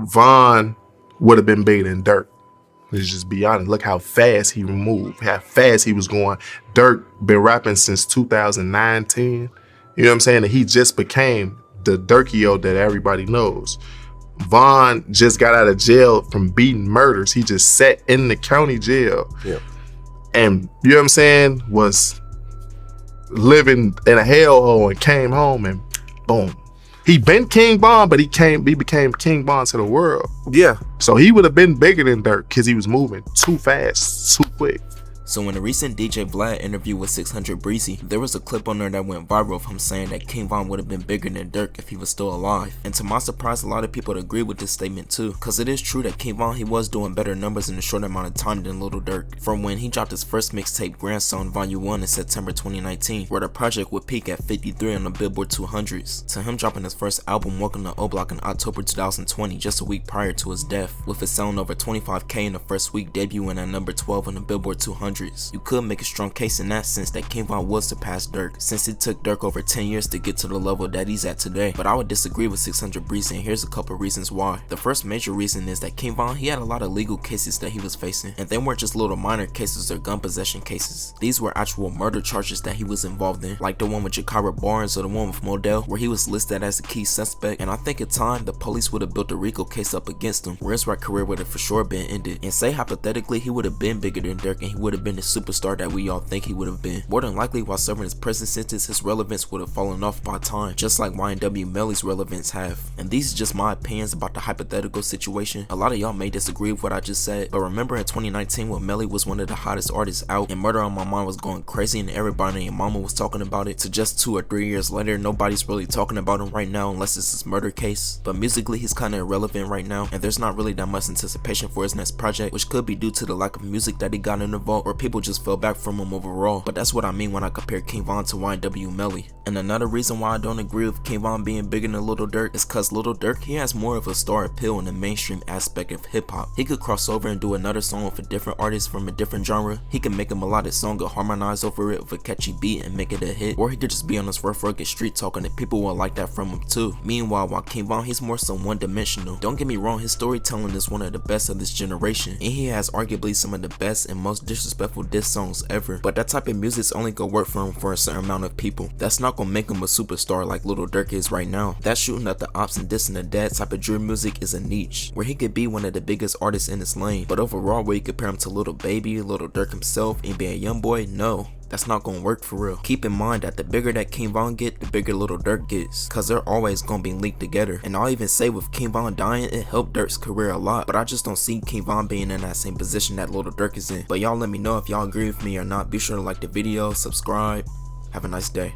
Von would have been bigger than Dirk. Let's just be honest. Look how fast he moved, how fast he was going. Dirk been rapping since 2019. You know what I'm saying? And he just became the Dirkio that everybody knows. Von just got out of jail from beating murders. He just sat in the county jail. Yeah. And you know what I'm saying? Was living in a hellhole and came home and boom. He been King Von, but he became King Von to the world. Yeah. So he would have been bigger than Dirk because he was moving too fast, too quick. So in a recent DJ Vlad interview with 600 Breezy, there was a clip on there that went viral of him saying that King Von would have been bigger than Dirk if he was still alive. And to my surprise, a lot of people agree with this statement too, cause it is true that King Von, he was doing better numbers in a short amount of time than Lil Durk. From when he dropped his first mixtape Grandson Volume 1 in September 2019, where the project would peak at 53 on the Billboard 200s, to him dropping his first album Welcome to O Block in October 2020, just a week prior to his death, with it selling over 25k in the first week, debuting at number 12 on the Billboard 200s. You could make a strong case in that sense that King Von would surpass Durk, since it took Durk over 10 years to get to the level that he's at today. But I would disagree with 600 Breezy, and here's a couple reasons why. The first major reason is that King Von, he had a lot of legal cases that he was facing, and they weren't just little minor cases or gun possession cases. These were actual murder charges that he was involved in, like the one with Jakara Barnes or the one with Modell, where he was listed as a key suspect. And I think in time, the police would have built a RICO case up against him, where his rap career would have for sure been ended. And say hypothetically, he would have been bigger than Durk and he would have been the superstar that we all think he would have been. More than likely, while serving his prison sentence, his relevance would have fallen off by time, just like YNW Melly's relevance have. And these are just my opinions about the hypothetical situation. A lot of y'all may disagree with what I just said, but remember in 2019 when Melly was one of the hottest artists out and Murder on My Mind was going crazy and everybody and your mama was talking about it, to just 2 or 3 years later, nobody's really talking about him right now unless it's his murder case. But musically, he's kinda irrelevant right now, and there's not really that much anticipation for his next project, which could be due to the lack of music that he got in the vault, or people just fell back from him overall. But that's what I mean when I compare King Von to YNW Melly. And another reason why I don't agree with King Von being bigger than Lil Durk is cause Lil Durk, he has more of a star appeal in the mainstream aspect of hip hop. He could cross over and do another song with a different artist from a different genre. He can make a melodic song and harmonize over it with a catchy beat and make it a hit, or he could just be on this rough rugged street talking and people will like that from him too. Meanwhile, while King Von, he's more so one-dimensional. Don't get me wrong, his storytelling is one of the best of this generation, and he has arguably some of the best and most disrespectful diss songs ever. But that type of music's only gonna work for him for a certain amount of people. That's not gonna make him a superstar like Lil Durk is right now. That shooting at the ops and dissing the dead type of drill music is a niche, where he could be one of the biggest artists in his lane. But overall, where you compare him to Lil Baby, Lil Durk himself, and being a young boy, no. That's not gonna work for real. Keep in mind that the bigger that King Von get, the bigger Lil Durk gets, cause they're always gonna be linked together. And I'll even say with King Von dying, it helped Durk's career a lot, but I just don't see King Von being in that same position that Lil Durk is in. But y'all let me know if y'all agree with me or not. Be sure to like the video, subscribe. Have a nice day.